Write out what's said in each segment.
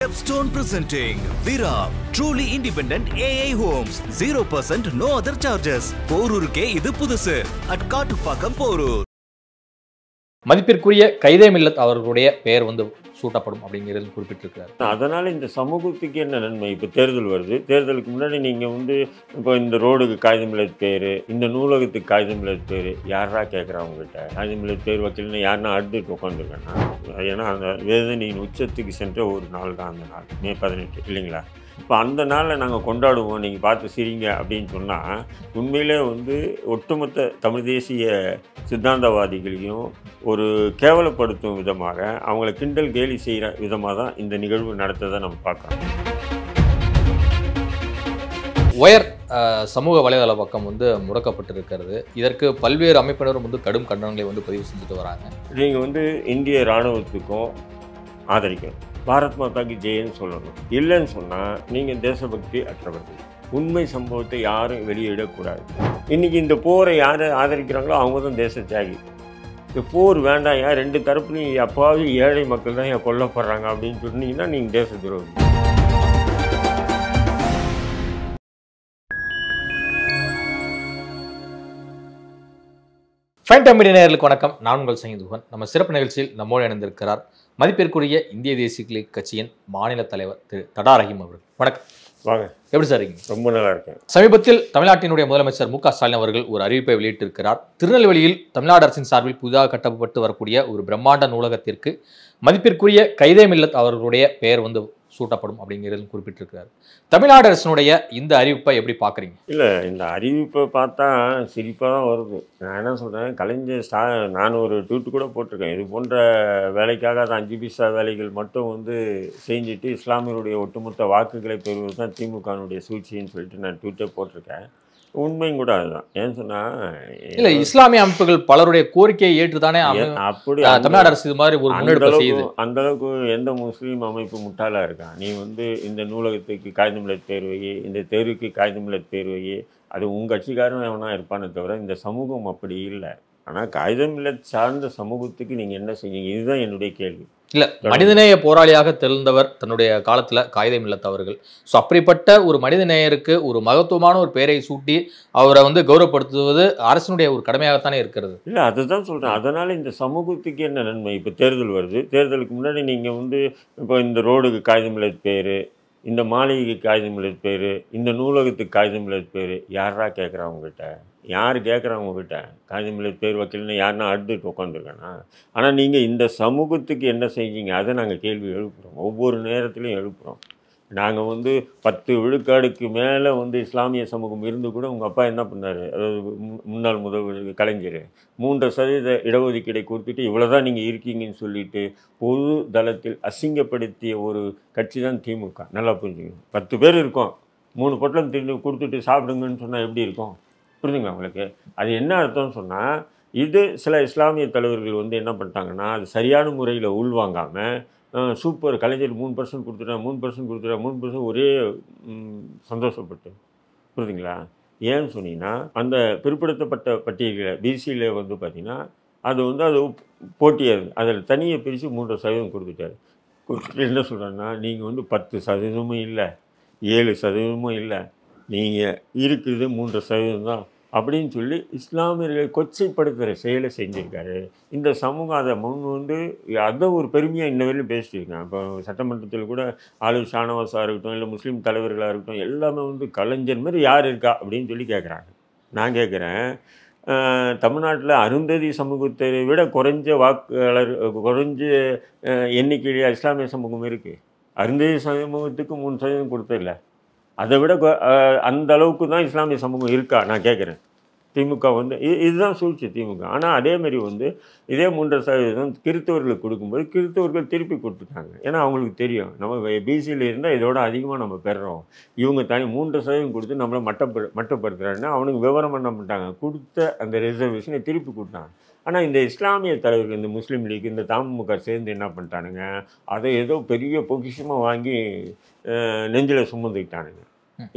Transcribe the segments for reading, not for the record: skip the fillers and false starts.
Stepstone presenting Viram, truly independent AI homes, 0% no other charges. போரூருக்கே இது புதுசு at Kattupakkam Porur. மதிப்பிற்குரிய கைதே மில்லத் அவர்களுடைய பெயர் சூட்டப்படும் அப்படிங்கிறது குறிப்பிட்டிருக்கிறார். அதனால இந்த சமூகத்துக்கு என்ன நன்மை? இப்போ தேர்தல் வருது, தேர்தலுக்கு முன்னாடி நீங்கள் இப்போ இந்த ரோடுக்கு காகிதம் மில்லத் பேர், இந்த நூலகத்துக்கு காகிதம் மில்லத் பேர் யாரா கேட்குறவங்ககிட்ட? காகிதம் மில்லத் பேர் வைக்கலன்னா யாருன்னா அடுத்துட்டு உட்காந்துருக்கேன்னா? ஏன்னா அந்த வேதனையின் உச்சத்துக்கு சென்ற ஒரு நாள் தான் அந்த நாள், மே 18 இல்லைங்களா? இப்போ அந்த நாளில் நாங்கள் கொண்டாடுவோம், நீங்கள் பார்த்து சிரிங்க அப்படின்னு சொன்னால் உண்மையிலே ஒட்டுமொத்த தமிழ் தேசிய சித்தாந்தவாதிகளையும் ஒரு கேவலப்படுத்தும் விதமாக, அவங்கள கிண்டல் கேலி செய்கிற விதமாக தான் இந்த நிகழ்வு நடத்ததை நம்ம பார்க்குறோம். ஒயர் சமூக வலைதள பக்கம் முடக்கப்பட்டிருக்கிறது. இதற்கு பல்வேறு அமைப்பினரும் கடும் கண்டனங்களை பதிவு செஞ்சுட்டு வராங்க. நீங்கள் இந்திய இராணுவத்துக்கும் ஆதரிக்கணும், பாரத் மாதாக்கு ஜெயன்னு சொல்லணும். இல்லைன்னு சொன்னால் நீங்கள் தேசபக்தி அற்றவர்கள். உண்மை சம்பவத்தை யாரும் வெளியிடக்கூடாது. இன்றைக்கி இந்த போரை யார் ஆதரிக்கிறாங்களோ அவங்க தான் தேச தியாகி. இந்த போர் வேண்டாம், ஏன் ரெண்டு தரப்புலையும் அப்பாவி ஏழை மக்கள் தான் ஏன் கொல்லப்படுறாங்க அப்படின்னு சொன்னீங்கன்னா நீங்கள் தேச துரோகி. ஃபைன் டைம் மீடியா நேயர்களுக்கு வணக்கம். நான் உங்கள் சங்கீதுகன். நம்ம சிறப்பு நிகழ்ச்சியில் நம்மோடு இணைந்திருக்கிறார் மதிப்பிற்குரிய இந்திய தேசிய லீக் கட்சியின் மாநில தலைவர் திரு தடா ரஹீம் அவர்கள். வணக்கம். வாங்க. எப்படி சார் இருக்கீங்க? ரொம்ப நல்லா இருக்கேன். சமீபத்தில் தமிழ்நாட்டினுடைய முதலமைச்சர் மு க ஸ்டாலின் அவர்கள் ஒரு அறிவிப்பை வெளியிட்டிருக்கிறார். திருநெல்வேலியில் தமிழ்நாடு அரசின் சார்பில் புதிதாக கட்டப்பட்டு வரக்கூடிய ஒரு பிரம்மாண்ட நூலகத்திற்கு மதிப்பிற்குரிய கைதே மில்லத் அவர்களுடைய பெயர் சூட்டப்படும் அப்படிங்கிறது குறிப்பிட்டிருக்கிறார். தமிழ்நாடு அரசினுடைய இந்த அறிவிப்பை எப்படி பார்க்குறீங்க? இல்லை, இந்த அறிவிப்பை பார்த்தா சிரிப்பாக தான் வருது. நான் என்ன சொல்கிறேன், கலைஞர் நான் ஒரு ட்வீட் கூட போட்டிருக்கேன். இது போன்ற வேலைக்காக அது 5 பைசா வேலைகள் மட்டும் செஞ்சுட்டு இஸ்லாமியருடைய ஒட்டுமொத்த வாக்குகளை பெறுவது தான் திமுகனுடைய சூழ்ச்சின்னு சொல்லிட்டு நான் ட்வீட்டே போட்டிருக்கேன். உண்மையும் கூட அதுதான். ஏன்னு சொன்னால், இல்லை, இஸ்லாமிய அமைப்புகள் பலருடைய கோரிக்கையை ஏற்றுதானே அப்படி தமிழ்நாடு அரசு இது மாதிரி ஒரு முன்னெடுப்பு செய்யுது. அந்த அளவுக்கு எந்த முஸ்லீம் அமைப்பு முட்டாளாக இருக்கான்? நீ இந்த நூலகத்துக்கு காகிதம் மில்லத் பேர் வை, இந்த தெருவுக்கு காகிதம் மில்லத் பேர் வை, அது உங்கள் கட்சிக்காரன் எவனா இருப்பானே தவிர இந்த சமூகம் அப்படி இல்லை. ஆனால் காகிதம் மில்லத் சார்ந்த சமூகத்துக்கு நீங்கள் என்ன செய்வீங்க? இதுதான் என்னுடைய கேள்வி. இல்லை, மனிதநேய போராளியாக தெரிந்தவர் தன்னுடைய காலத்தில் காகிதம் மில்லத் அவர்கள். ஸோ அப்படிப்பட்ட ஒரு மனிதநேயருக்கு ஒரு மகத்துவமான ஒரு பெயரை சூட்டி அவரை கௌரவப்படுத்துவது அரசினுடைய ஒரு கடமையாகத்தானே இருக்கிறது. இல்லை, அதுதான் சொல்கிறேன். அதனால் இந்த சமூகத்துக்கு என்ன நன்மை? இப்போ தேர்தல் வருது, தேர்தலுக்கு முன்னாடி நீங்கள் இப்போ இந்த ரோடுக்கு காகிதம் மில்லத் பேர், இந்த மாளிகைக்கு காகிதம் மில்லத் பேர், இந்த நூலகத்துக்கு காகிதம் மில்லத் பேர் யாரா கேட்குறவங்ககிட்ட? யார் கேட்குறவங்ககிட்ட? காகிதம் மில்லத் பேர் வைக்கலன்னு யாருன்னா அடுத்துட்டு உட்காந்துருக்கானா? ஆனால் நீங்கள் இந்த சமூகத்துக்கு என்ன செஞ்சீங்க? அதை நாங்கள் கேள்வி எழுப்புகிறோம், ஒவ்வொரு நேரத்துலையும் எழுப்புகிறோம். நாங்கள் 10 விழுக்காடுக்கு மேலே இஸ்லாமிய சமூகம் இருந்து கூட உங்கள் அப்பா என்ன பண்ணார்? அதாவது முன்னாள் முதல்வர் கலைஞர் 3% இடஒதுக்கீடை கொடுத்துட்டு இவ்வளோ தான் நீங்கள் இருக்கீங்கன்னு சொல்லிட்டு பொது தளத்தில் அசிங்கப்படுத்திய ஒரு கட்சி தான் திமுக. நல்லா புரிஞ்சுக்கணும். 10 பேர் இருக்கோம், 3 பொட்டலம் தின்னு கொடுத்துட்டு சாப்பிடுங்கன்னு சொன்னால் எப்படி இருக்கும்? புரிஞ்சுங்களா உங்களுக்கு? அது என்ன அர்த்தம்னு சொன்னால், இது சில இஸ்லாமிய தலைவர்கள் என்ன பண்ணிட்டாங்கன்னா, அது சரியான முறையில் உள்வாங்காமல் சூப்பர் கலைஞர் 3% கொடுத்துட்டா 3% கொடுத்துட்டா 3% ஒரே சந்தோஷப்பட்டு. புரியுதுங்களா? ஏன்னு சொன்னீங்கன்னா, அந்த பிற்படுத்தப்பட்ட பட்டியலில் பிசியில் பார்த்திங்கன்னா அது அது போட்டியாக அதில் தனியை பிரித்து 3% கொடுத்துட்டாரு. என்ன சொல்கிறேன்னா, நீங்கள் 10% இல்லை, 7% இல்லை, நீங்கள் இருக்குது 3% தான் அப்படின்னு சொல்லி இஸ்லாமியர்களை கொச்சைப்படுத்துகிற செயலை செஞ்சுருக்காரு. இந்த சமூகம் அதை அதை ஒரு பெருமையாக இன்ன வரையிலும் பேசிட்டு இருக்காங்க. இப்போ சட்டமன்றத்தில் கூட ஆளு ஷானவாஸாக இருக்கட்டும், இல்லை முஸ்லீம் தலைவர்களாக இருக்கட்டும், எல்லாமே கலைஞர் மாதிரி யார் இருக்கா அப்படின்னு சொல்லி கேட்குறாங்க. நான் கேட்குறேன், தமிழ்நாட்டில் அருந்ததி சமூகத்தை விட குறைஞ்ச எண்ணிக்கையில் இஸ்லாமிய சமூகம் இருக்குது. அருந்ததி சமூகத்துக்கு 3% கொடுத்ததில்ல, அதை விட அந்த அளவுக்கு தான் இஸ்லாமிய சமூகம் இருக்கா நான் கேட்குறேன். திமுக இதுதான் சூழ்ச்சி திமுக. ஆனால் அதேமாரி இதே 3% கிறிஸ்தவர்களுக்கு கொடுக்கும்போது கிறிஸ்தவர்கள் திருப்பி கொடுத்துட்டாங்க. ஏன்னா அவங்களுக்கு தெரியும், நம்ம பிசியில் இருந்தால் இதோட அதிகமாக நம்ம பெறுறோம், இவங்க தனி 3% கொடுத்து நம்மளை மட்டப்படுத்துகிறாங்கன்னா அவனுக்கு விவரம் பண்ண மாட்டாங்க, கொடுத்த அந்த ரிசர்வேஷனை திருப்பி கொடுத்தாங்க. ஆனால் இந்த இஸ்லாமிய தலைவர்கள், இந்த முஸ்லீம் லீக், இந்த தமுக சேர்ந்து என்ன பண்ணிட்டானுங்க, அதை ஏதோ பெரிய பொக்கிஷமாக வாங்கி நெஞ்சில் சுமந்துக்கிட்டானுங்க.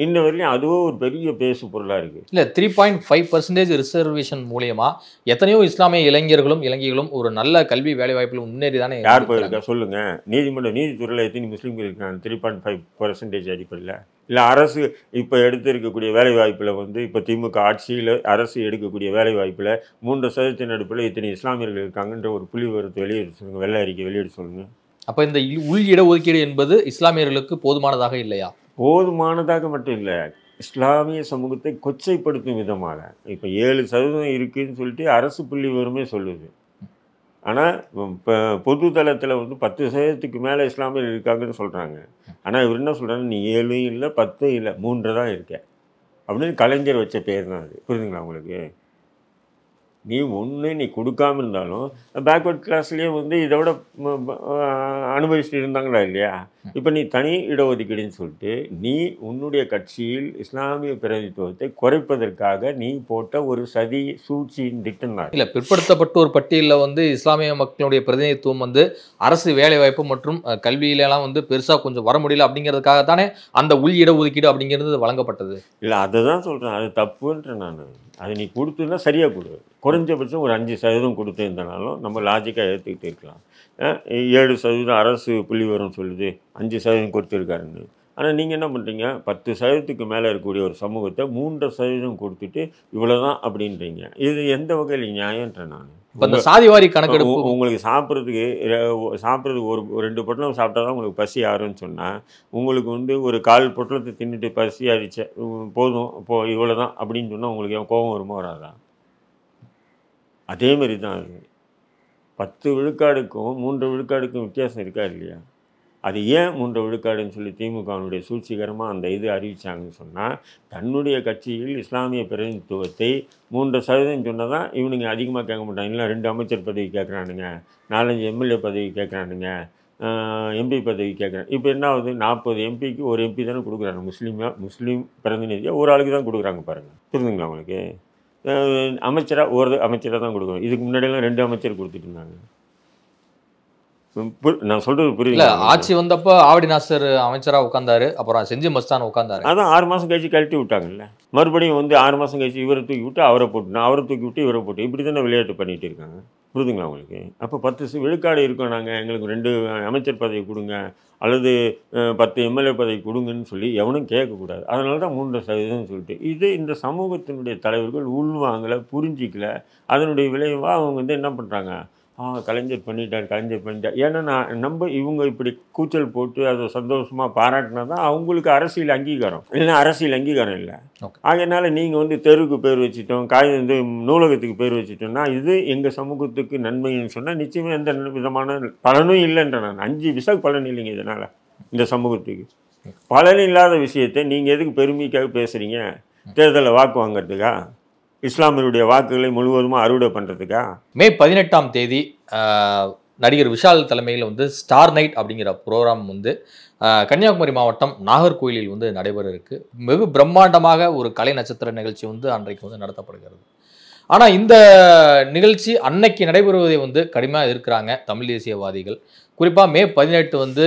இன்ன வரையிலும் அதுவும் ஒரு பெரிய பேசு பொருளாக இருக்குது. இல்லை 3.5% ரிசர்வேஷன் மூலியமா எத்தனையோ இஸ்லாமிய இளைஞர்களும் இளைஞர்களும் ஒரு நல்ல கல்வி வேலை வாய்ப்பில் முன்னேறி தானே யார் போயிருக்கா சொல்லுங்க? நீதித்துறையில் எத்தனை முஸ்லீம்கள் இருக்காங்க 3.5% அடிப்படையில்? இல்லை அரசு இப்போ எடுத்திருக்கக்கூடிய வேலை வாய்ப்பில் வந்து இப்போ திமுக ஆட்சியில் அரசு எடுக்கக்கூடிய வேலை வாய்ப்பில் 3% அடிப்படையில் இத்தனை இஸ்லாமியர்கள் இருக்காங்கன்ற ஒரு புள்ளி விவரத்தை வெளியிட சொல்லுங்கள், வெள்ளை அறிக்கை வெளியிட சொல்லுங்கள். அப்போ இந்த உள் இடஒதுக்கீடு என்பது இஸ்லாமியர்களுக்கு போதுமானதாக இல்லையா? போதுமானதாக மட்டும் இல்லை, இஸ்லாமிய சமூகத்தை கொச்சைப்படுத்தும் விதமாக இப்போ 7% இருக்குதுன்னு சொல்லிட்டு அரசு புள்ளி விவரமே சொல்லுது. ஆனால் இப்போ பொது தளத்தில் வந்து 10% மேலே இஸ்லாமியர் இருக்காங்கன்னு சொல்கிறாங்க. ஆனால் இவர் என்ன சொல்கிறாங்க, நீ 7 இல்லை 10 இல்லை 3 தான் இருக்க அப்படின்னு கலைஞர் வச்ச பேர் தான் அது. புரியுதுங்களா உங்களுக்கு? நீ கொடுக்காம இருந்தாலும் பேக்வர்ட் கிளாஸ்லேயே வந்து இதை விட அனுபவிச்சுட்டு இருந்தாங்களா இல்லையா? இப்போ நீ தனி இடஒதுக்கீடுன்னு சொல்லிட்டு நீ உன்னுடைய கட்சியில் இஸ்லாமிய பிரதிநிதித்துவத்தை குறைப்பதற்காக நீ போட்ட ஒரு சதி சூழ்ச்சியின் திட்டம் தான். இல்லை, பிற்படுத்தப்பட்ட ஒரு பட்டியலில் வந்து இஸ்லாமிய மக்களுடைய பிரதிநிதித்துவம் வந்து அரசு வேலைவாய்ப்பு மற்றும் கல்வியிலலாம் வந்து பெருசாக கொஞ்சம் வர முடியல அப்படிங்கிறதுக்காக தானே அந்த உள் இடஒதுக்கீடு அப்படிங்கிறது வழங்கப்பட்டது. இல்லை, அதை தான் சொல்கிறேன், அது தப்புன்றேன் நான். அது நீ கொடுத்துன்னா சரியாக கொடு, குறைஞ்சபட்சம் ஒரு 5% கொடுத்துருந்தனாலும் நம்ம லாஜிக்காக ஏற்றுக்கிட்டு இருக்கலாம். 7% அரசு புள்ளி வரும் சொல்லுது, 5% கொடுத்துருக்காருன்னு. ஆனால் நீங்கள் என்ன பண்ணுறீங்க, 10%க்கு மேலே இருக்கக்கூடிய ஒரு சமூகத்தை 3% கொடுத்துட்டு இவ்வளோதான் அப்படின்றீங்க. இது எந்த வகையில் நியாயன்றேன் நான். இந்த சாதிவாரி கணக்கெடுப்பு உங்களுக்கு சாப்பிட்றதுக்கு ஒரு 2 பொட்டலம் சாப்பிட்டா தான் உங்களுக்கு பசி ஆறுன்னு சொன்னால், உங்களுக்கு வந்து ஒரு 1/4 பொட்டலத்தை தின்னுட்டு பசி ஆயிடுச்சு போதும் இப்போது இவ்வளோதான் அப்படின்னு சொன்னால் உங்களுக்கு ஏன் கோபம் வருமா வராதா? அதே மாதிரி தான் அது. 10 விழுக்காடுக்கும் 3 விழுக்காடுக்கும் வித்தியாசம் இருக்கா இல்லையா? அது ஏன் 3 விழுக்காடுன்னு சொல்லி திமுகவினுடைய சூழ்ச்சிகரமாக அந்த இது அறிவித்தாங்கன்னு சொன்னால், தன்னுடைய கட்சியில் இஸ்லாமிய பிரதிநிதித்துவத்தை 3% சொன்னால் தான் இவனுங்க அதிகமாக கேட்க மாட்டாங்க. இல்லை 2 அமைச்சர் பதவி கேட்குறானுங்க, 4-5 எம்எல்ஏ பதவி கேட்குறானுங்க, எம்பி பதவி கேட்குறாங்க. இப்போ என்ன ஆகுது, 40 எம்பிக்கு ஒரு எம்பி தானே கொடுக்குறாங்க. முஸ்லீம் பிரதிநிதியாக ஒரு ஆளுக்கு தான் கொடுக்குறாங்க பாருங்கள். புரியுதுங்களா உங்களுக்கு? அமைச்சராக ஒரு அமைச்சராக தான் கொடுக்குறோம். இதுக்கு முன்னாடியெல்லாம் 2 அமைச்சர் கொடுத்துட்டு இருந்தாங்க. நான் சொல்றது புரியல. ஆட்சி வந்தப்போ ஆவடி நாசர் அமைச்சராக உட்கார்ந்தாரு, அப்புறம் செஞ்சி மஸ்தான் உட்கார்ந்தாரு. அதான் 6 மாதம் கழிச்சு கழட்டி விட்டாங்கல்ல. மறுபடியும் வந்து 6 மாதம் கழிச்சு இவரை தூக்கி விட்டு அவரை போட்டு, அவரை தூக்கி விட்டு இவரை போட்டு, இப்படி தானே விளையாட்டு பண்ணிட்டு இருக்காங்க. புரியுதுங்களா உங்களுக்கு? அப்போ 10 விழுக்காடு இருக்கோம், நாங்கள் எங்களுக்கு 2 அமைச்சர் பதவி கொடுங்க அல்லது 10 எம்எல்ஏ பதவி கொடுங்கன்னு சொல்லி எவனும் கேட்கக்கூடாது. அதனால தான் 3% சொல்லிட்டு இது இந்த சமூகத்தினுடைய தலைவர்கள் உள்வாங்கலை, புரிஞ்சிக்கல. அதனுடைய விளைவாக அவங்க வந்து என்ன பண்ணுறாங்க, கலைஞர் பண்ணிட்டார். ஏன்னா இவங்க இப்படி கூச்சல் போட்டு அதை சந்தோஷமாக பாராட்டினா தான் அவங்களுக்கு அரசியல் அங்கீகாரம், இல்லைன்னா அரசியல் அங்கீகாரம் இல்லை. அதனால் நீங்கள் வந்து தெருவுக்கு பேர் வச்சுட்டோம், வந்து நூலகத்துக்கு பேர் வச்சுட்டோம்னா இது எங்கள் சமூகத்துக்கு நன்மைன்னு சொன்னால் நிச்சயமாக எந்த விதமான பலனும் இல்லைன்ற நான் 5 விசா பலன் இல்லைங்க. இதனால் இந்த சமூகத்துக்கு பலன் இல்லாத விஷயத்தை நீங்கள் எதுக்கு பெருமைக்காக பேசுகிறீங்க? தேர்தலில் வாக்கு வாங்கிறதுக்கா? இஸ்லாமியருடைய வாக்குகளை முழுவதுமாக அறுவடை பண்ணுறதுக்கா? மே 18ஆம் தேதி நடிகர் விஷால் தலைமையில் வந்து ஸ்டார் நைட் அப்படிங்கிற ப்ரோக்ராம் வந்து கன்னியாகுமரி மாவட்டம் நாகர்கோயிலில் வந்து நடைபெற இருக்கு. வெகு பிரம்மாண்டமாக ஒரு கலை நட்சத்திர நிகழ்ச்சி வந்து அன்றைக்கு வந்து நடத்தப்படுகிறது. ஆனால் இந்த நிகழ்ச்சி அன்னைக்கு நடைபெறுவதை வந்து கடுமையாக இருக்கிறாங்க தமிழ் தேசியவாதிகள். குறிப்பாக மே 18 வந்து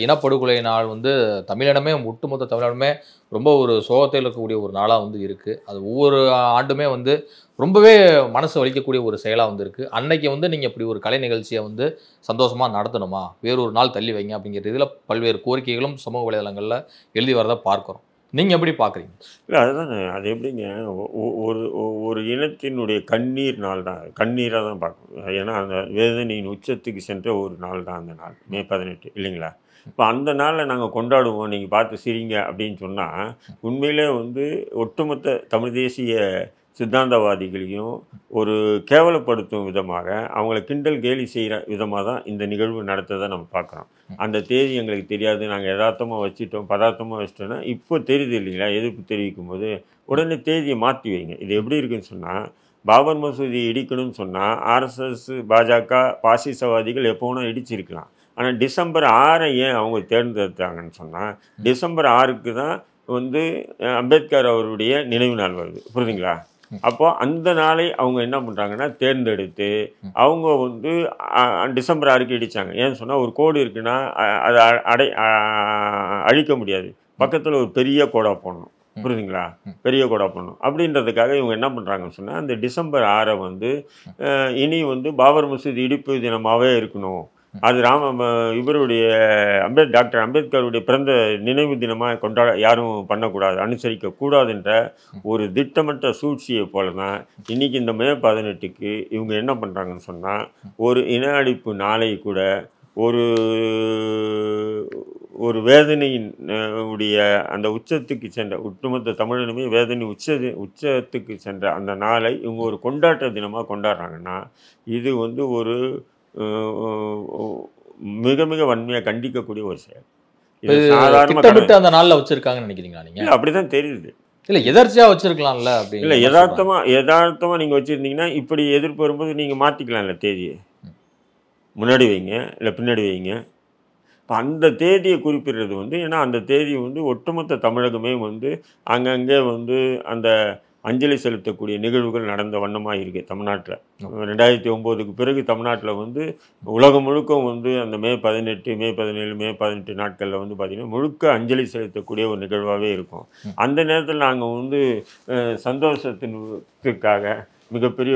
இனப்படுகொலை நாள் வந்து தமிழினமே, ஒட்டுமொத்த தமிழினமே ரொம்ப ஒரு சோகத்தில் இருக்கக்கூடிய ஒரு நாளாக வந்து இருக்குது. அது ஒவ்வொரு ஆண்டுமே வந்து ரொம்பவே மனசு வலிக்கக்கூடிய ஒரு செயலாக வந்து இருக்குது. அன்னைக்கு வந்து நீங்கள் இப்படி ஒரு கலை நிகழ்ச்சியை வந்து சந்தோஷமாக நடத்தணுமா, வேறொரு நாள் தள்ளி வைங்க அப்படிங்கிற இதில் பல்வேறு கோரிக்கைகளும் சமூக வலைதளங்களில் எழுதி வரதை பார்க்குறோம். நீங்கள் எப்படி பார்க்குறீங்க? இல்லை, அதுதான் அது எப்படிங்க, ஒரு இனத்தினுடைய கண்ணீர் நாள் தான், கண்ணீராக தான் பார்க்கணும். ஏன்னா அந்த வேதனையின் உச்சத்துக்கு சென்ற ஒரு நாள் தான் அந்த நாள், மே 18 இல்லைங்களா? இப்போ அந்த நாளில் நாங்கள் கொண்டாடுவோம், நீங்கள் பார்த்து சிரிங்க அப்படின்னு சொன்னால் உண்மையிலே வந்து ஒட்டுமொத்த தமிழ் தேசிய சித்தாந்தவாதிகளையும் ஒரு கேவலப்படுத்தும் விதமாக, அவங்கள கிண்டல் கேலி செய்கிற விதமாக தான் இந்த நிகழ்வு நடத்ததை நம்ம பார்க்குறோம். அந்த தேதி எங்களுக்கு தெரியாது, நாங்கள் யதார்த்தமாக வச்சுட்டோம், பதார்த்தமாக வச்சுட்டோன்னா இப்போ தெரியுது இல்லைங்களா? எதிர்ப்பு தெரிவிக்கும் போது உடனே தேதியை மாற்றி வைங்க. இது எப்படி இருக்குன்னு சொன்னால், பாபர் மசூதி இடிக்கணும்னு சொன்னால் ஆர்எஸ்எஸ், பாஜக, பாசிசவாதிகள் எப்போ வேணால் இடிச்சிருக்கலாம். ஆனால் டிசம்பர் 6 ஏன் அவங்க தேர்ந்தெடுத்தாங்கன்னு சொன்னால், டிசம்பர் 6க்கு தான் வந்து அம்பேத்கர் அவருடைய நினைவு நாள் வருது. புரியுதுங்களா? அப்போ அந்த நாளை அவங்க என்ன பண்ணுறாங்கன்னா தேர்ந்தெடுத்து அவங்க வந்து டிசம்பர் 6க்கு இடித்தாங்க. ஏன்னு சொன்னால் ஒரு கோடு இருக்குன்னா அதை அழிக்க முடியாது. பக்கத்தில் ஒரு பெரிய கோடா போடணும், புரியுதுங்களா? பெரிய கோடா போடணும். அப்படின்றதுக்காக இவங்க என்ன பண்ணுறாங்கன்னு சொன்னால், அந்த டிசம்பர் 6 வந்து இனி வந்து பாபர் மசூதி இடிப்பு தினமாகவே இருக்கணும், அது இவருடைய டாக்டர் அம்பேத்கருடைய பிறந்த நினைவு தினமாக யாரும் பண்ணக்கூடாது, அனுசரிக்கக்கூடாதுன்ற ஒரு திட்டமிட்ட சூழ்ச்சியை போல தான் இன்றைக்கி இந்த மே 18க்கு இவங்க என்ன பண்ணுறாங்கன்னு சொன்னால், ஒரு இன அழிப்பு நாளை கூட ஒரு வேதனையின் உடைய அந்த உச்சத்துக்கு சென்ற ஒட்டுமொத்த தமிழனுமே வேதனை உச்சத்துக்கு சென்ற அந்த நாளை இவங்க ஒரு கொண்டாட்ட தினமாக கொண்டாடுறாங்கன்னா, இது வந்து ஒரு மிக மிக வன்மையாக கண்டிக்கக்கூடிய ஒரு செயல். இது சாதாரணமாக அந்த நாளில் வச்சிருக்காங்கன்னு நினைக்கிறீங்களா நீங்க? இல்லை, அப்படிதான் தெரியுது. இல்லை, எதர்ச்சியாக வச்சிருக்கலாம்ல அப்படி இல்லை, யதார்த்தமாக நீங்கள் வச்சுருந்தீங்கன்னா இப்படி எதிர்ப்பு வரும்போது நீங்கள் மாற்றிக்கலாம்ல, தேதியை முன்னாடி வைங்க இல்லை பின்னாடி வைங்க. இப்போ அந்த தேதியை குறிப்பிடுறது வந்து, ஏன்னா அந்த தேதி வந்து ஒட்டுமொத்த தமிழகமே வந்து அங்கங்கே வந்து அந்த அஞ்சலி செலுத்தக்கூடிய நிகழ்வுகள் நடந்த வண்ணமாக இருக்குது தமிழ்நாட்டில். 2009க்கு பிறகு தமிழ்நாட்டில் வந்து உலகம் முழுக்க வந்து அந்த மே 18, மே 17, மே 18 நாட்களில் வந்து பார்த்திங்கன்னா முழுக்க அஞ்சலி செலுத்தக்கூடிய ஒரு நிகழ்வாகவே இருக்கும். அந்த நேரத்தில் நாங்கள் வந்து சந்தோஷத்திற்காக மிகப்பெரிய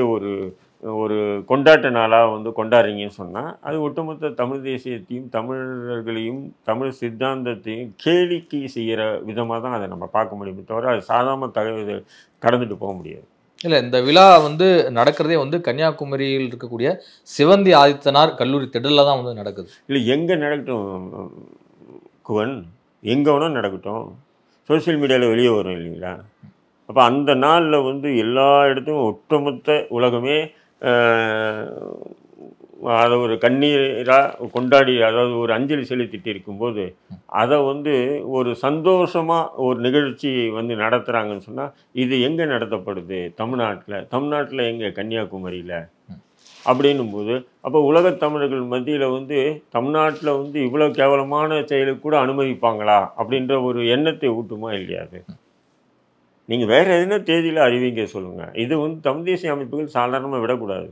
ஒரு கொண்டாட்ட நாளாக வந்து கொண்டாடுறீங்கன்னு சொன்னால், அது ஒட்டுமொத்த தமிழ் தேசியத்தையும் தமிழர்களையும் தமிழ் சித்தாந்தத்தையும் கேளிக்கை செய்கிற விதமாக தான் அதை நம்ம பார்க்க முடியுமே தவிர அது சாதாரண கடந்துட்டு போக முடியாது. இல்லை, இந்த விழா வந்து நடக்கிறதே வந்து கன்னியாகுமரியில் இருக்கக்கூடிய சிவந்தி ஆதித்தனார் கல்லூரி திடலில் தான் வந்து நடக்குது. இல்லை, எங்கே நடக்கட்டும் குவன், எங்கே வேணால் நடக்கட்டும், சோசியல் மீடியாவில் வெளியே வரும் இல்லைங்களா? அப்போ அந்த நாளில் வந்து எல்லா இடத்துக்கும் ஒட்டுமொத்த உலகமே அதை ஒரு கண்ணீராக கொண்டாடி, அதாவது ஒரு அஞ்சலி செலுத்திட்டு இருக்கும்போது அதை வந்து ஒரு சந்தோஷமாக ஒரு நிகழ்ச்சி வந்து நடத்துகிறாங்கன்னு சொன்னால், இது எங்கே நடத்தப்படுது? தமிழ்நாட்டில் எங்கே? கன்னியாகுமரியில். அப்படின்னும்போது அப்போ உலகத் தமிழர்கள் மத்தியில் வந்து தமிழ்நாட்டில் வந்து இவ்வளோ கேவலமான செயலுக்கு கூட அனுமதிப்பாங்களா அப்படின்ற ஒரு எண்ணத்தை ஊட்டுமா இல்லையா? அது நீங்கள் வேறு எதுனா தேதியில் அறிவிங்க சொல்லுங்கள். இது வந்து தமிழ் தேசிய அமைப்புகள் சாதாரணமாக விடக்கூடாது.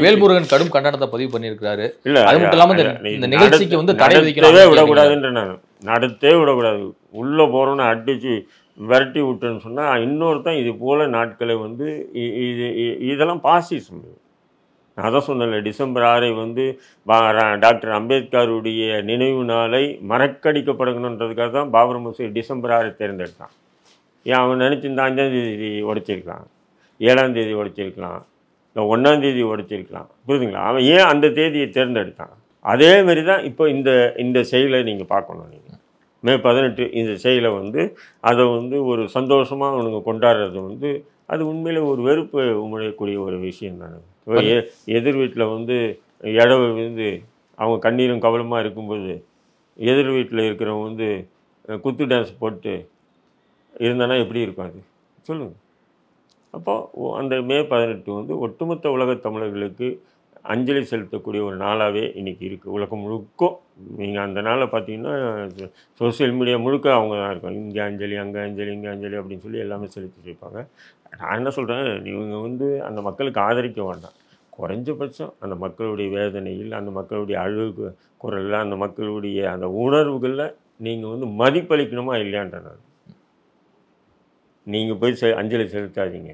வேல்முருகன் கடும் கண்டனத்தை பதிவு பண்ணியிருக்கிறாரு. இல்லை, அது மட்டும் இல்லாமல் இந்த நிகழ்ச்சிக்கு வந்து தடை விதிக்கவே விடக்கூடாதுன்ற நான் நடத்தவே விடக்கூடாது. உள்ளே போகிறோன்னு அடித்து விரட்டி விட்டுன்னு சொன்னால் இன்னொருத்தான் இது போல் நாட்களை வந்து இதெல்லாம் பாசிசம். நான் அதான் சொன்னேன்ல, டிசம்பர் 6 வந்து டாக்டர் அம்பேத்கருடைய நினைவு நாளை மறக்கடிக்கப்படணுன்றதுக்காக தான் பாபர் மசூதி டிசம்பர் 6 தேர்ந்தெடுத்தான். ஏன் அவன் நினச்சிருந்த 5ஆம் தேதி உடைச்சிருக்கலாம், 7ஆம் தேதி உடைச்சிருக்கலாம், இல்லை 1ஆம் தேதி உடைச்சிருக்கலாம், புரியுதுங்களா? அவன் ஏன் அந்த தேதியை தேர்ந்தெடுத்தான்? அதேமாரி தான் இப்போ இந்த செயலை நீங்கள் பார்க்கணும். நீங்கள் மே 18 இந்த செயலை வந்து அதை வந்து ஒரு சந்தோஷமாக அவனுங்க கொண்டாடுறது வந்து அது உண்மையில் ஒரு வெறுப்பு உமிழக்கூடிய ஒரு விஷயம் தானே. எதிர் வீட்டில் வந்து இடவை வந்து அவங்க கண்ணீரும் கவலமாக இருக்கும்போது எதிர் வீட்டில் இருக்கிறவங்க வந்து குத்து டான்ஸ் போட்டு இருந்தானா எப்படி இருக்கும்? அது சொல்லுங்கள். அப்போது அந்த மே 18 வந்து ஒட்டுமொத்த உலகத் தமிழர்களுக்கு அஞ்சலி செலுத்தக்கூடிய ஒரு நாளாகவே இன்றைக்கி இருக்குது. உலகம் முழுக்க நீங்கள் அந்த நாளை பார்த்தீங்கன்னா சோசியல் மீடியா முழுக்க அவங்க தான் இருக்கும். இங்கே அஞ்சலி, அங்கே அஞ்சலி, இங்கே அஞ்சலி அப்படின்னு சொல்லி எல்லாமே செலுத்திட்டு இருப்பாங்க. நான் என்ன சொல்கிறேன், இவங்க வந்து அந்த மக்களுக்கு ஆதரிக்க வேண்டாம். குறைஞ்சபட்சம் அந்த மக்களுடைய வேதனையில், அந்த மக்களுடைய அழுகு குரலில், அந்த மக்களுடைய அந்த உணர்வுகளில் நீங்கள் வந்து மதிப்பளிக்கணுமா இல்லையான்ற நான் நீங்கள் போய் அஞ்சலி செலுத்தாதீங்க.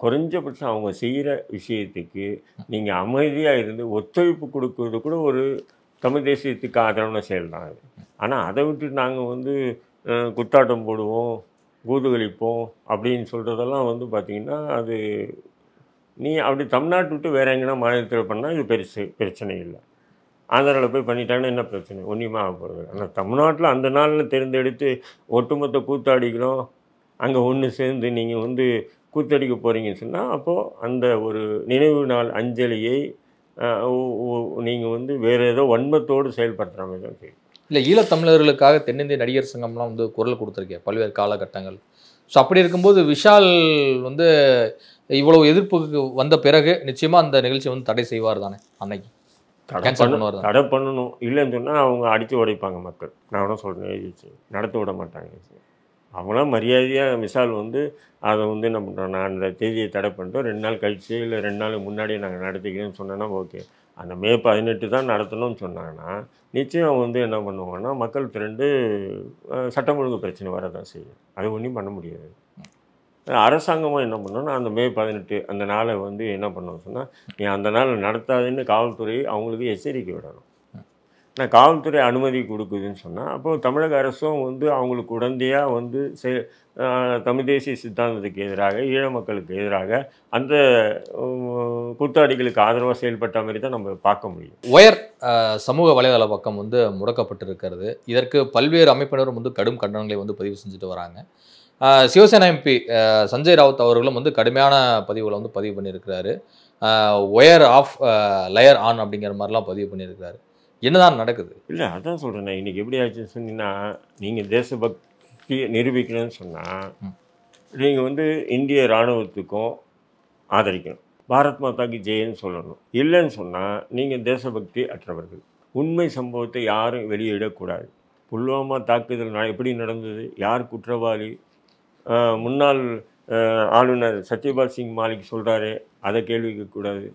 குறைஞ்சபட்சம் அவங்க செய்கிற விஷயத்துக்கு நீங்கள் அமைதியாக இருந்து ஒத்துழைப்பு கொடுக்கறது கூட ஒரு தமிழ் தேசியத்துக்கு ஆதரவான செயல் தான் அது. ஆனால் அதை விட்டு நாங்கள் வந்து குத்தாட்டம் போடுவோம், கூதுகளிப்போம் அப்படின்னு சொல்கிறதெல்லாம் வந்து பார்த்திங்கன்னா அது நீ அப்படி தமிழ்நாட்டு விட்டு வேறு எங்கன்னா மாநிலத்தில் பண்ணால் இது பிரச்சனை இல்லை. ஆந்திராவில் போய் பண்ணிட்டாங்கன்னா என்ன பிரச்சனை? ஒன்றுமே ஆக போகிறது. ஆனால் தமிழ்நாட்டில் அந்த நாளில் தேர்ந்தெடுத்து ஒட்டுமொத்த கூத்தாடிகளும் அங்கே ஒன்று சேர்ந்து நீங்கள் வந்து கூத்தடிக்க போகிறீங்கன்னு சொன்னால், அப்போது அந்த ஒரு நினைவு நாள் அஞ்சலியை நீங்கள் வந்து வேறு ஏதோ வன்மத்தோடு செயல்படுத்துகிற மாதிரி தான் தெரியும். இல்லை, ஈழத்தமிழர்களுக்காக தென்னிந்திய நடிகர் சங்கம்லாம் வந்து குரல் கொடுத்துருக்கேன் பல்வேறு காலகட்டங்கள். ஸோ அப்படி இருக்கும்போது விஷால் வந்து இவ்வளவு எதிர்ப்புக்கு வந்த பிறகு நிச்சயமாக அந்த நிகழ்ச்சி வந்து தடை செய்வார் தானே? அன்னைக்கு தடை பண்ணணும். இல்லைன்னு சொன்னால் அவங்க அடித்து உடைப்பாங்க மக்கள். நான் கூட சொல்கிறேன், எழுதிச்சு நடத்த விட மாட்டாங்க. அவங்களாம் மரியாதையாக விஷால் வந்து அதை வந்து என்ன பண்ணுறோம், நான் அந்த தேதியை தடை பண்ணிட்டோம், 2 நாள் கழிச்சு இல்லை 2 நாள் முன்னாடியே நாங்கள் நடத்திக்கிறேன்னு சொன்னோன்னா ஓகே. அந்த மே 18 தான் நடத்தணும்னு சொன்னாங்கன்னா நிச்சயம் வந்து என்ன பண்ணுவாங்கன்னா மக்கள் திரண்டு சட்டம் ஒழுங்கு பிரச்சனை வரதான் செய்யும். அது ஒன்றும் பண்ண முடியாது. அரசாங்கமாக என்ன பண்ணணும்னா அந்த மே 18 அந்த நாளை வந்து என்ன பண்ணணும்னு சொன்னால் நீ அந்த நாள் நடத்தாதுன்னு காவல்துறை அவங்களுக்கு எச்சரிக்கை விடணும். ஆனால் காவல்துறை அனுமதி கொடுக்குதுன்னு சொன்னால் அப்போது தமிழக அரசும் வந்து அவங்களுக்கு உடந்தையாக வந்து தமிழ் தேசிய சித்தாந்தத்துக்கு எதிராக ஈழ மக்களுக்கு எதிராக அந்த கூத்தாடிகளுக்கு ஆதரவாக செயல்பட்ட மாதிரி தான் நம்ம பார்க்க முடியும். ஒயர் சமூக வலைதள பக்கம் வந்து முடக்கப்பட்டிருக்கிறது. இதற்கு பல்வேறு அமைப்பினரும் வந்து கடும் கண்டனங்களை வந்து பதிவு செஞ்சுட்டு வராங்க. சிவசேனா எம்பி சஞ்சய் ராவுத் அவர்களும் வந்து கடுமையான பதிவுகளை வந்து பதிவு பண்ணியிருக்கிறாரு. ஒயர் ஆஃப் லயர் ஆன் அப்படிங்கிற மாதிரிலாம் பதிவு பண்ணியிருக்கிறாரு. என்னதான் நடக்குது? இல்லை, அதான் சொல்கிறேன். நான் இன்றைக்கி எப்படி ஆச்சுன்னு சொன்னீங்கன்னா, நீங்கள் தேசபக்தியை நிரூபிக்கணும்னு சொன்னால் நீங்கள் வந்து இந்திய இராணுவத்துக்கும் ஆதரிக்கணும், பாரத் மாதாக்கு ஜெயன்னு சொல்லணும். இல்லைன்னு சொன்னால் நீங்கள் தேசபக்தி அற்றவர்கள். உண்மை சம்பவத்தை யாரும் வெளியிடக்கூடாது. புல்வாமா தாக்குதல் எப்படி நடந்தது, யார் குற்றவாளி, முன்னாள் ஆளுநர் சத்யபால் சிங் மாலிக் சொல்கிறாரு, அதை கேள்வி கேட்கக்கூடாது.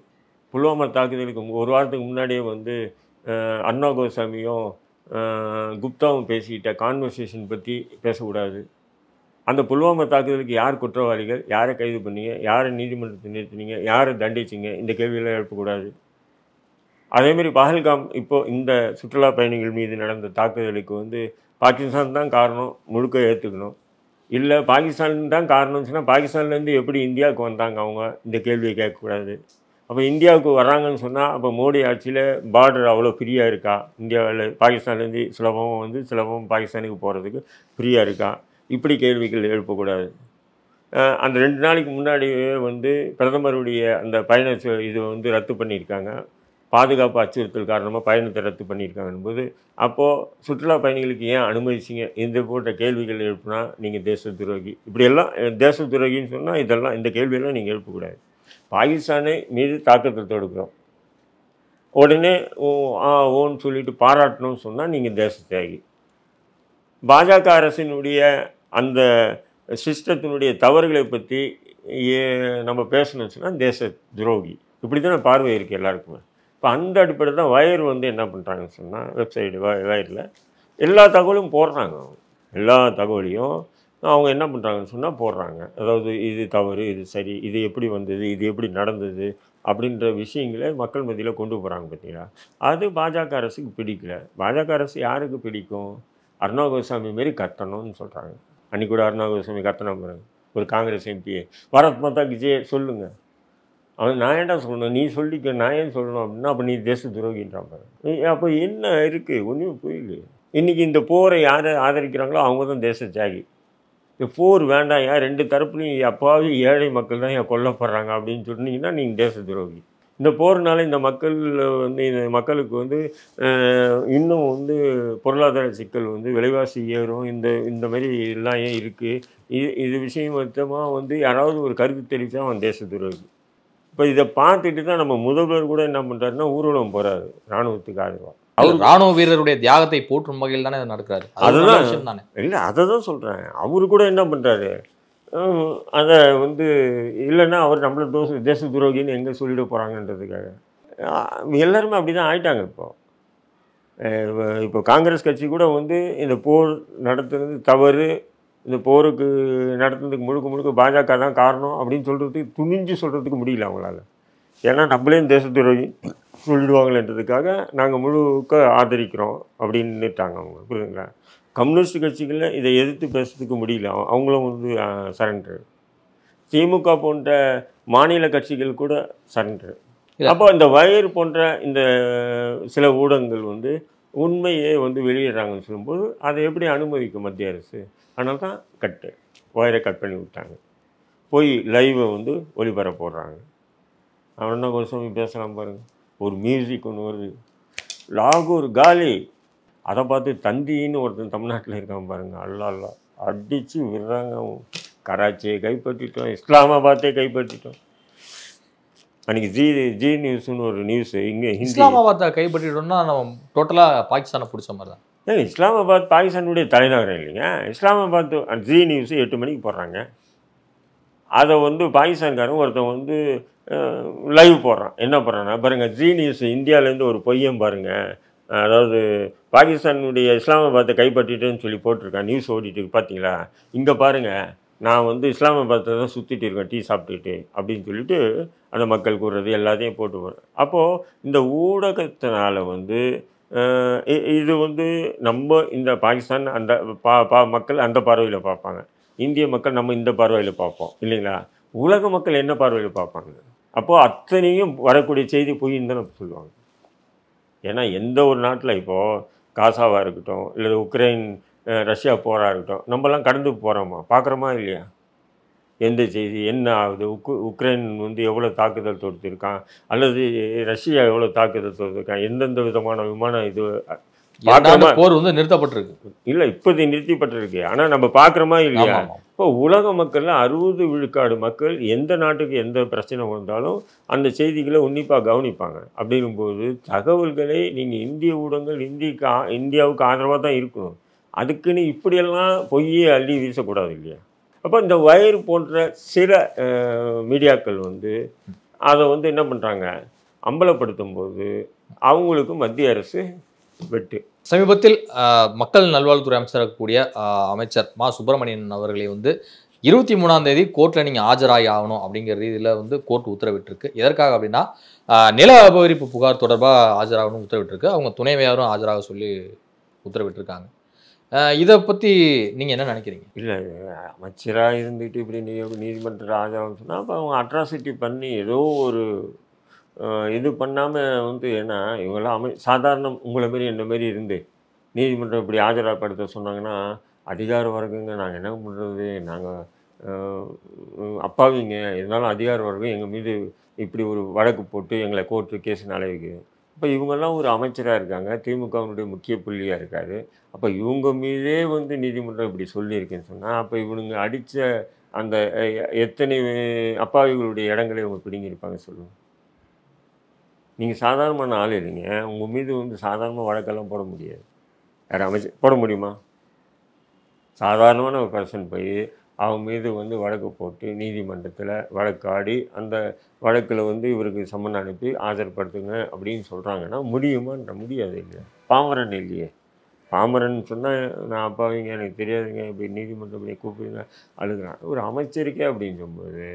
புல்வாமா தாக்குதலுக்கு ஒரு வாரத்துக்கு முன்னாடியே வந்து அருணா கோசாமியும் குப்தாவும் பேசிக்கிட்ட கான்வர்சேஷன் பற்றி பேசக்கூடாது. அந்த புல்வாமா தாக்குதலுக்கு யார் குற்றவாளிகள், யாரை கைது பண்ணீங்க, யாரை நீதிமன்றத்தை நிறுத்தினீங்க, யாரை தண்டிச்சிங்க, இந்த கேள்வியெல்லாம் எழுப்பக்கூடாது. அதேமாரி பஹல்காம் இப்போது இந்த சுற்றுலா பயணிகள் மீது நடந்த தாக்குதலுக்கு வந்து பாகிஸ்தான் தான் காரணம் முழுக்க ஏற்றுக்கணும். இல்லை பாகிஸ்தான் தான் காரணம்னு சொன்னால் பாகிஸ்தான்லேருந்து எப்படி இந்தியாவுக்கு வந்தாங்க அவங்க, இந்த கேள்வியை கேட்கக்கூடாது. அப்போ இந்தியாவுக்கு வர்றாங்கன்னு சொன்னால் அப்போ மோடி ஆட்சியில் பார்டர் அவ்வளோ ஃப்ரீயாக இருக்கா, இந்தியாவில் பாகிஸ்தான்லேருந்து சுலபம் பாகிஸ்தானுக்கு போகிறதுக்கு ஃப்ரீயாக இருக்கா, இப்படி கேள்விகள் எழுப்பக்கூடாது. அந்த 2 நாளைக்கு முன்னாடியே வந்து பிரதமருடைய அந்த பயண இது வந்து ரத்து பண்ணியிருக்காங்க. பாதுகாப்பு அச்சுறுத்தல் காரணமாக பயணத்தை ரத்து பண்ணியிருக்காங்கன்னு போது அப்போது சுற்றுலா பயணிகளுக்கு ஏன் அனுமதிச்சிங்க, இந்த போன்ற கேள்விகள் எழுப்புனா நீங்கள் தேச துரோகி, இப்படியெல்லாம் தேச துரோகின்னு சொன்னால் இதெல்லாம் இந்த கேள்வியெல்லாம் நீங்கள் எழுப்பக்கூடாது. பாகிஸ்தானை மீது தாக்கத்தை தொடுக்கிறோம், உடனே ஓன்னு சொல்லிட்டு பாராட்டணும்னு சொன்னால் நீங்கள் தேச தியாகி. பாஜக அரசினுடைய அந்த சிஸ்டத்தினுடைய தவறுகளை பற்றி நம்ம பேசணும்னு சொன்னால் தேச துரோகி, இப்படி தானே பார்வை இருக்குது எல்லாருக்குமே. இப்போ அந்த அடிப்படையில் தான் வயர் வந்து என்ன பண்ணுறாங்கன்னு சொன்னால் வெப்சைடு வயரில் எல்லா தகவலும் போடுறாங்க. எல்லா தகவலையும் அவங்க என்ன பண்ணுறாங்கன்னு சொன்னால் போடுறாங்க. அதாவது இது தவறு, இது சரி, இது எப்படி வந்தது, இது எப்படி நடந்தது அப்படின்ற விஷயங்களை மக்கள் மத்தியில் கொண்டு போகிறாங்க. பார்த்தீங்களா, அது பாஜக அரசுக்கு பிடிக்கல. பாஜக அரசு யாருக்கு பிடிக்கும், அருணா கோசாமி மாரி கத்தணும்னு சொல்கிறாங்க. அன்றைக்கி கூட அருணா கோசாமி கத்தன பாருங்க, ஒரு காங்கிரஸ் எம்பிஏ பாரத் மாதாக்கு ஜெய் சொல்லுங்கள். அவன் நான் ஏன்டா சொல்லணும், நீ சொல்லிக்க, நான் ஏன் சொல்லணும் அப்படின்னா அப்போ நீ தேச துரோகின்றான் பாரு. அப்போ என்ன இருக்குது, ஒன்றும் புரியல. இன்றைக்கி இந்த போரை யார் ஆதரிக்கிறாங்களோ அவங்க தான் தேச தியாகி. இந்த போர் வேண்டாம், ஏன் 2 தரப்புலையும் அப்பாவி ஏழை மக்கள் தான் ஏன் கொல்லப்படுறாங்க அப்படின்னு சொன்னீங்கன்னா நீங்கள் தேச துரோகி. இந்த போர்னால இந்த மக்கள் வந்து இந்த மக்களுக்கு வந்து இன்னும் வந்து பொருளாதார சிக்கல் வந்து விலைவாசி ஏறும், இந்த மாதிரி எல்லாம் ஏன் இருக்குது, இது விஷயம் மொத்தமாக வந்து யாராவது ஒரு கருத்து தெரிவித்தா அவன் தேச துரோகி. இப்போ இதை பார்த்துட்டு தான் நம்ம முதல்வர் கூட என்ன பண்ணுறாருன்னா ஊர்வலம் போகிறாரு ராணுவத்துக்கு ஆதரவாக. அவர் ராணுவ வீரருடைய தியாகத்தை போற்றும் வகையில் தானே நடக்கிறாரு. அதுதான் விஷயம் தானே. இல்லை, அதை தான் சொல்கிறேன். அவரு கூட என்ன பண்ணுறாரு, அதை வந்து இல்லைன்னா அவர் நம்மள தேச துரோகின்னு எங்கே சொல்லிட போகிறாங்கன்றதுக்காக எல்லாருமே அப்படி தான் ஆயிட்டாங்க. இப்போ காங்கிரஸ் கட்சி கூட வந்து இந்த போர் நடத்துறது தவறு, இந்த போருக்கு நடத்துறதுக்கு முழுக்க பாஜக தான் காரணம் அப்படின்னு சொல்கிறதுக்கு துணிஞ்சு சொல்கிறதுக்கு முடியல அவங்களால. ஏன்னா நம்மளே தேச துரோகி சொல்லிடுவாங்களேன்றதுக்காக நாங்கள் முழுக்க ஆதரிக்கிறோம் அப்படின்னுட்டாங்க அவங்க. புரியுதுங்களா? கம்யூனிஸ்ட் கட்சிகளில் இதை எதிர்த்து பேசுறதுக்கு முடியல, அவங்களும் வந்து சரண்டர். திமுக போன்ற மாநில கட்சிகள் கூட சரண்டர். அப்போ இந்த வயர் போன்ற இந்த சில ஊடகங்கள் வந்து உண்மையே வந்து வெளியிடுறாங்கன்னு சொல்லும்போது அதை எப்படி அனுமதிக்கும் மத்திய அரசு? அதனால தான் வயரை கட் பண்ணி விட்டாங்க, போய் லைவை வந்து ஒளிபர போடுறாங்க. அவனா கோசாமி பேசலாம் பாருங்கள், ஒரு மியூசிக் ஒன்று வருது, லாகூர் காலி, அதை பார்த்து தந்தின்னு ஒருத்தன் தமிழ்நாட்டில் இருக்கான் பாருங்கள், அல்லா அடித்து விடுறாங்க. கராச்சியை கைப்பற்றிட்டோம், இஸ்லாமாபாத்தை கைப்பற்றிட்டோம். அன்றைக்கி ஜி நியூஸ்னு ஒரு நியூஸு இங்கே இஸ்லாமாபாத்தை கைப்பற்றிட்டோம்னா நம்ம டோட்டலாக பாகிஸ்தானை பிடிச்ச மாதிரி தான். ஏங்க இஸ்லாமாபாத் பாகிஸ்தானுடைய தலைநகரம் இல்லைங்க. இஸ்லாமாபாத் ஜி நியூஸு 8 மணிக்கு போடுறாங்க. அதை வந்து பாகிஸ்தான்காரன் ஒருத்தன் வந்து லைவ் போடுறான். என்ன பண்ணுறான்னா பாருங்கள், ஜீ நியூஸ் இந்தியாவிலேருந்து ஒரு பொய்யம் பாருங்கள், அதாவது பாகிஸ்தானுடைய இஸ்லாமாபாத்தை கைப்பற்றிட்டேன்னு சொல்லி போட்டிருக்கான், நியூஸ் ஓடிட்டு பார்த்தீங்களா, இங்கே பாருங்கள் நான் வந்து இஸ்லாமாபாத்தை தான் சுற்றிட்டு இருக்கேன் டீ சாப்பிட்டுட்டு அப்படின்னு சொல்லிட்டு அந்த மக்கள் கூறுறது எல்லாத்தையும் போட்டு போகிறேன். அப்போது இந்த ஊடகத்தினால வந்து இது வந்து நம்ம இந்த பாகிஸ்தான் அந்த மக்கள் அந்த பார்வையில் பார்ப்பாங்க, இந்திய மக்கள் நம்ம இந்த பார்வையில் பார்ப்போம் இல்லைங்களா, உலக மக்கள் என்ன பார்வையில் பார்ப்பாங்க. அப்போது அத்தனையும் வரக்கூடிய செய்தி பொய்ன்னு தான் சொல்லுவாங்க. ஏன்னா எந்த ஒரு நாட்டில் இப்போது காசாவாக இருக்கட்டும் இல்லை உக்ரைன் ரஷ்யா போராக இருக்கட்டும், நம்மலாம் கடந்து போகிறோமா, பார்க்குறோமா இல்லையா, எந்த செய்தி என்ன ஆகுது, உக்ரைன் வந்து எவ்வளோ தாக்குதல் தொடுத்திருக்கான் அல்லது ரஷ்யா எவ்வளோ தாக்குதல் தொடுத்திருக்கான், எந்தெந்த விதமான விமான இது போர் வந்து நிறுத்தப்பட்டிருக்கு இல்லை, இப்போது நிறுத்தப்பட்டிருக்கு. ஆனால் நம்ம பார்க்குறோமா இல்லையா. இப்போ உலக மக்களில் 60 விழுக்காடு மக்கள் எந்த நாட்டுக்கு எந்த பிரச்சனை வந்தாலும் அந்த செய்திகளை உன்னிப்பாக கவனிப்பாங்க. அப்படிங்கும்போது தகவல்களை நீங்கள் இந்திய ஊடகங்கள் இந்தியாவுக்கு ஆதரவாக தான் இருக்கணும். அதுக்குன்னு இப்படியெல்லாம் பொய்யே அள்ளி வீசக்கூடாது இல்லையா. அப்போ இந்த வயர் போன்ற சில மீடியாக்கள் வந்து அதை வந்து என்ன பண்ணுறாங்க, அம்பலப்படுத்தும் போது அவங்களுக்கு மத்திய அரசு வெட்டு. சமீபத்தில் மக்கள் நல்வாழ்வுத்துறை அமைச்சராக இருக்கக்கூடிய அமைச்சர் மா சுப்பிரமணியன் அவர்களை வந்து 23ஆம் தேதி கோர்ட்டில் நீங்கள் ஆஜராகி ஆகணும் அப்படிங்கிற ரீதியில் வந்து கோர்ட் உத்தரவிட்டிருக்கு. எதற்காக அப்படின்னா நில அபகரிப்பு புகார் தொடர்பாக ஆஜராகணும் உத்தரவிட்டிருக்கு. அவங்க துணைவையாரும் ஆஜராக சொல்லி உத்தரவிட்டிருக்காங்க. இதை பற்றி நீங்கள் என்ன நினைக்கிறீங்க? இல்லை, அமைச்சராக இருந்துட்டு இப்படி நீதிமன்றத்தில் ஆஜராகணும்னு சொன்னால் அப்போ அவங்க அட்ராசிட்டி பண்ணி ஏதோ ஒரு இது பண்ணாமல் வந்து, ஏன்னா இவங்கெல்லாம் சாதாரண உங்களை மாரி என்ன மாரி இருந்து நீதிமன்றம் இப்படி ஆஜராகப்படுத்த சொன்னாங்கன்னா அதிகார வர்க்கங்க, நாங்கள் என்ன பண்ணுறது, நாங்கள் அப்பாவிங்க, இருந்தாலும் அதிகார வர்க்கம் எங்கள் மீது இப்படி ஒரு வழக்கு போட்டு எங்களை கோர்ட்டு கேஸ் அலைவிக்குது. இப்போ இவங்கெல்லாம் ஒரு அமைச்சராக இருக்காங்க, திமுகவினுடைய முக்கிய புள்ளியாக இருக்காரு. அப்போ இவங்க மீதே வந்து நீதிமன்றம் இப்படி சொல்லியிருக்கேன்னு சொன்னால் அப்போ இவனுங்க அடித்த அந்த எத்தனை அப்பாவிகளுடைய இடங்களை இவங்க பிடுங்கியிருப்பாங்க சொல்லுங்கள். நீங்கள் சாதாரணமான ஆள் இல்லைங்க, உங்கள் மீது வந்து சாதாரண வழக்கெல்லாம் போட முடியாது. யார் அமைச்சர் போட முடியுமா? சாதாரணமான ஒரு பர்சன் போய் அவங்க மீது வந்து வழக்கு போட்டு நீதிமன்றத்தில் வழக்காடி அந்த வழக்கில் வந்து இவருக்கு சம்மன் அனுப்பி ஆஜர்படுத்துங்க அப்படின்னு சொல்கிறாங்கன்னா முடியுமான்ற முடியாது இல்லையா. பாமரன் இல்லையே, பாமரன் சொன்னால் நான் அப்பாவிங்க எனக்கு தெரியாதுங்க இப்படி நீதிமன்றம் இப்படி கூப்பிடுங்க அழுகிறான் ஒரு அமைச்சருக்கே அப்படின்னு சொல்லும்போது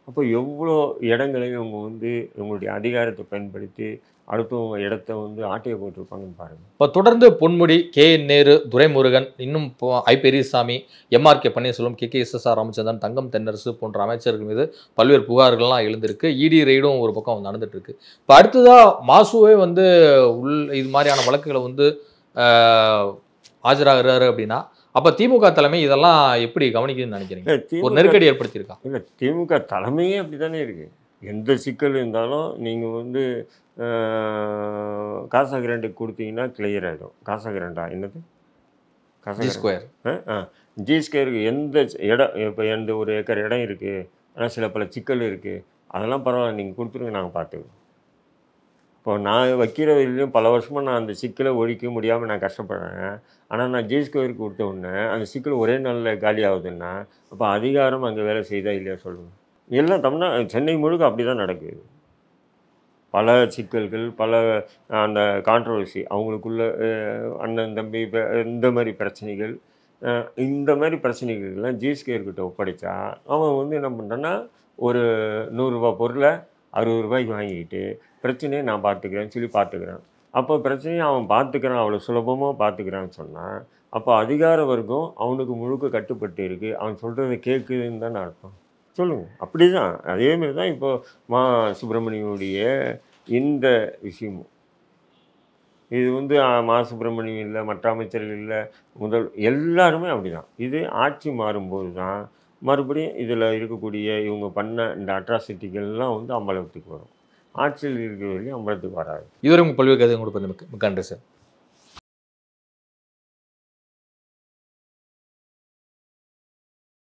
அப்போ எவ்வளோ இடங்களையும் இவங்க வந்து இவங்களுடைய அதிகாரத்தை பயன்படுத்தி அடுத்தவங்க இடத்த வந்து ஆட்டையை போட்டிருப்பாங்கன்னு பாருங்கள். இப்போ தொடர்ந்து பொன்முடி, KN நேரு, துரைமுருகன், இன்னும் ஐ பெரியசாமி, MRK பன்னீர்செல்வம், KKSSR ராமச்சந்திரன், தங்கம் தென்னரசு போன்ற அமைச்சர்கள் மீது பல்வேறு புகார்கள்லாம் எழுந்திருக்கு. இடி ரெய்டும் ஒரு பக்கம் நடந்துட்டு இருக்கு. இப்போ அடுத்ததாக மாசுவே வந்து இது மாதிரியான வழக்குகளை வந்து ஆஜராகிறாரு அப்படின்னா அப்போ திமுக தலைமை இதெல்லாம் எப்படி கவனிக்குதுன்னு நினைக்கிறீங்க? ஒரு நெருக்கடி ஏற்படுத்தியிருக்கா? இல்லை, திமுக தலைமையே அப்படி தானே இருக்குது. எந்த சிக்கல் இருந்தாலும் நீங்கள் வந்து காசா கிராண்டுக்கு கொடுத்தீங்கன்னா கிளியர் ஆகிடும். காசா கிராண்டா என்னது, காசா ஸ்கொயர் ஜி ஸ்கொயருக்கு எந்த இடம், இப்போ எந்த ஒரு ஏக்கர் இடம் இருக்குது, ஆனால் சில பல சிக்கல் இருக்குது, அதெல்லாம் பரவாயில்ல நீங்கள் கொடுத்துருங்க நாங்கள் பார்த்துக்குவோம். இப்போ நான் வைக்கிற வரையிலையும் பல வருஷமாக நான் அந்த சிக்கலை ஒழிக்க முடியாமல் நான் கஷ்டப்படுறேன். ஆனால் நான் ஜி ஸ்கொயருக்கு கொடுத்த உடனே அந்த சிக்கல் ஒரே நாளில் காலி ஆகுதுன்னா அப்போ அதிகாரம் அங்கே வேலை செய்தா இல்லையா சொல்லுங்கள். எல்லாம் சென்னை முழுக்க அப்படி தான் நடக்குது. பல சிக்கல்கள், பல அந்த கான்ட்ரவர்சி, அவங்களுக்குள்ள அண்ணன் தம்பி இந்த மாதிரி பிரச்சனைகள், இந்த மாதிரி பிரச்சனைகள்லாம் ஜி ஸ்கொயர்கிட்ட ஒப்படைச்சா அவன் வந்து என்ன பண்ணுறான்னா ஒரு 100 ரூபா பொருளை 60 ரூபாய்க்கு வாங்கிக்கிட்டு பிரச்சனையை நான் பார்த்துக்கிறேன்னு சொல்லி பார்த்துக்கிறான். அப்போ பிரச்சனையை அவன் பார்த்துக்கிறான், அவ்வளோ சுலபமாக பார்த்துக்கிறான்னு சொன்னால் அப்போ அதிகார வர்க்கம் அவனுக்கு முழுக்க கட்டுப்பட்டு இருக்குது, அவன் சொல்கிறத கேட்குதுன்னு தானே அர்த்தம். சொல்லுங்கள். அப்படி தான் அதேமாரி தான் இப்போ மா சுப்பிரமணியனுடைய இந்த விஷயமும் இது வந்து மா சுப்பிரமணியம் இல்லை, மற்ற அமைச்சர்கள் இல்லை, எல்லாருமே அப்படி தான். இது ஆட்சி மாறும்போது தான் மறுபடியும் இதில் இருக்கக்கூடிய இவங்க பண்ண இந்த அட்ராசிட்டிகள்லாம் வந்து அம்பலத்துக்கு வரும். ஆட்சியில் இருக்கிற வரையும் அம்பலத்துக்கு வராது. இதுவரை உங்கள் பல்வேறு கருத்து கொடுப்பது மிக்க நன்றி சார்.